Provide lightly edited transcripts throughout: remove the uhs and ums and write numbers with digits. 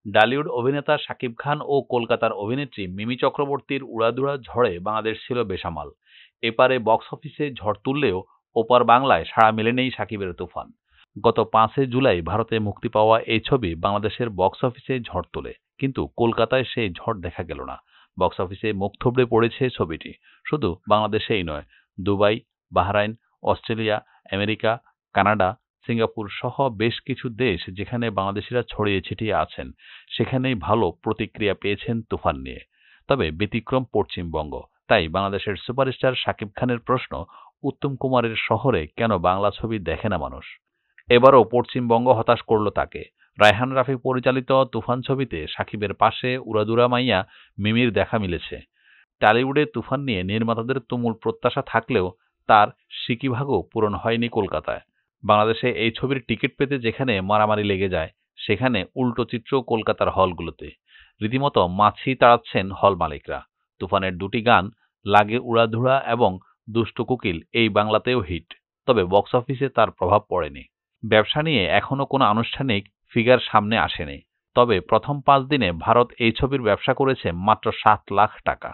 ডালিউড অভিনেতা শাকিব খান ও কলকাতার অভিনেত্রী মিমি চক্রবর্তীর উড়াধুরা ঝড়ে বাংলাদেশ ছিল বেসামাল। এপারে বক্স অফিসে ঝড় তুললেও ওপার বাংলায় সাড়া মেলেনি শাকিবের তুফান। গত 5 জুলাই ভারতে মুক্তি পাওয়া এই ছবি বাংলাদেশের বক্স অফিসে ঝড় তোলে, কিন্তু কলকাতায় সেই ঝড় দেখা গেল না। বক্স অফিসে মুখ থুবড়ে পড়েছে ছবিটি। শুধু বাংলাদেশেই নয়, Dubai, Bahrain, Australia, America, Canada, Singapore সহ বেশ কিছু দেশ যেখানে বাংলাদেশিরা ছড়িয়ে ছিটিয়ে আছেন, সেখানেই ভালো প্রতিক্রিয়া পেয়েছেন তুফান নিয়ে। তবে ব্যতিক্রম পশ্চিমবঙ্গ। তাই বাংলাদেশের সুপারস্টার শাকিব খানের প্রশ্ন, উত্তম কুমারের শহরে কেন বাংলা ছবি দেখে না মানুষ? এবারও পশ্চিমবঙ্গ হতাশ করল তাকে। রায়হান রাফি পরিচালিত তুফান ছবিতে শাকিবের পাশে উড়াদুরা মাইয়া মিমির দেখা মিলেছে। টলিউডে তুফান নিয়ে নির্মাতাদের তুমুল প্রত্যাশা থাকলেও তার সিকিভাগও পূরণ হয়নি কলকাতায়। বাংলাদেশে এই ছবির টিকিট পেতে যেখানে মারামারি লেগে যায়, সেখানে উল্টো চিত্র কলকাতার হলগুলোতে। রীতিমতো মাছি তাড়াচ্ছেন হল মালিকরা। তুফানের দুটি গান, লাগে উড়াধুরা এবং দুষ্টু কোকিল, এই বাংলাতেও হিট। তবে বক্স অফিসে তার প্রভাব পড়েনি। ব্যবসা নিয়ে এখনো কোনো আনুষ্ঠানিক ফিগার সামনে আসেনি। তবে প্রথম 5 দিনে ভারত এই ছবির ব্যবসা করেছে মাত্র 7 লাখ টাকা,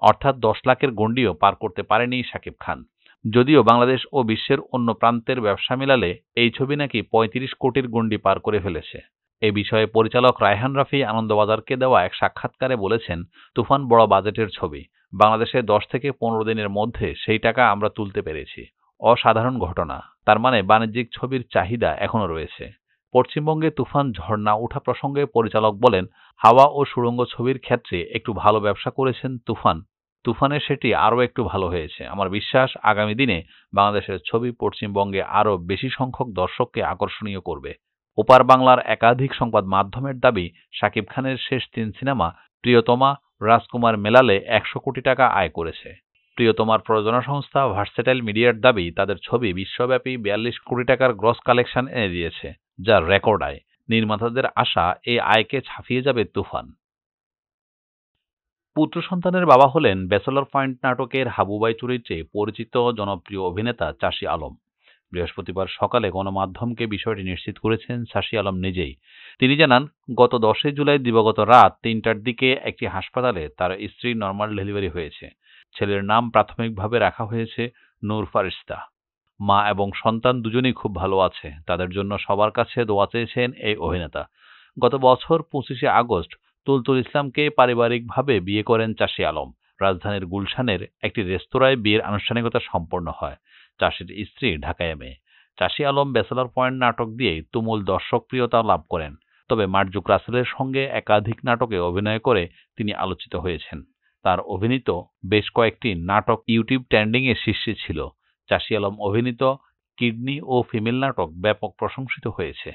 অর্থাৎ 10 লাখের গণ্ডিও পার করতে পারেনি শাকিব খান। যদিও বাংলাদেশ ও বিশ্বের অন্য প্রান্তের ব্যবসা মেলালে এই ছবি নাকি 35 কোটির গণ্ডি পার করে ফেলেছে। এ বিষয়ে পরিচালক রায়হান রাফি আনন্দবাজারকে দেওয়া এক সাক্ষাৎকারে বলেছেন, তুফান বড় বাজেটের ছবি। বাংলাদেশে 10 থেকে 15 দিনের মধ্যে সেই টাকা আমরা তুলতে পেরেছি। অসাধারণ ঘটনা। তার মানে বাণিজ্যিক ছবির চাহিদা এখনো রয়েছে। পশ্চিমবঙ্গে তুফান ঝড় না ওঠা প্রসঙ্গে পরিচালক বলেন, হাওয়া ও সুড়ঙ্গ ছবির ক্ষেত্রে একটু ভালো ব্যবসা করেছেন তুফান। তুফানে সেটি আরও একটু ভালো হয়েছে। আমার বিশ্বাস আগামী দিনে বাংলাদেশের ছবি পশ্চিমবঙ্গে আরও বেশি সংখ্যক দর্শককে আকর্ষণীয় করবে। ওপার বাংলার একাধিক সংবাদ মাধ্যমের দাবি, শাকিব খানের শেষ 3 সিনেমা প্রিয়তমা, রাজকুমার মেলালে 100 কোটি টাকা আয় করেছে। প্রিয়তমার প্রযোজনা সংস্থা ভার্সেটাইল মিডিয়ার দাবি, তাদের ছবি বিশ্বব্যাপী 42 কোটি টাকার গ্রস কালেকশন এনে দিয়েছে, যা রেকর্ড আয়। নির্মাতাদের আশা, এই আয়কে ছাপিয়ে যাবে তুফান। পুত্র সন্তানের বাবা হলেন ব্যাচেলর পয়েন্ট নাটকের হাবুবাই চরিত্রে পরিচিত জনপ্রিয় অভিনেতা চাষী আলম। বৃহস্পতিবার সকালে গণমাধ্যমকে বিষয়টি নিশ্চিত করেছেন চাষী আলম নিজেই। তিনি জানান, গত 10 জুলাই দিবাগত রাত 3টার দিকে একটি হাসপাতালে তার স্ত্রীর নর্মাল ডেলিভারি হয়েছে। ছেলের নাম প্রাথমিকভাবে রাখা হয়েছে নূর ফারিস্তা। মা এবং সন্তান দুজনেই খুব ভালো আছে। তাদের জন্য সবার কাছে দোয়া চেয়েছেন এই অভিনেতা। গত বছর 25শে আগস্ট তুলতুল ইসলামকে পারিবারিকভাবে বিয়ে করেন চাষী আলম। রাজধানীর গুলশানের একটি রেস্তোরাঁয় বিয়ের আনুষ্ঠানিকতা সম্পন্ন হয়। চাষীর স্ত্রী ঢাকায় মেয়ে। চাষী আলম ব্যাচেলর পয়েন্ট নাটক দিয়েই তুমুল দর্শকপ্রিয়তা লাভ করেন। তবে মার্জুক রাসেলের সঙ্গে একাধিক নাটকে অভিনয় করে তিনি আলোচিত হয়েছেন। তার অভিনীত বেশ কয়েকটি নাটক ইউটিউব ট্রেন্ডিংয়ে শীর্ষে ছিল। চাষী আলম অভিনীত কিডনি ও ফিমেল নাটক ব্যাপক প্রশংসিত হয়েছে।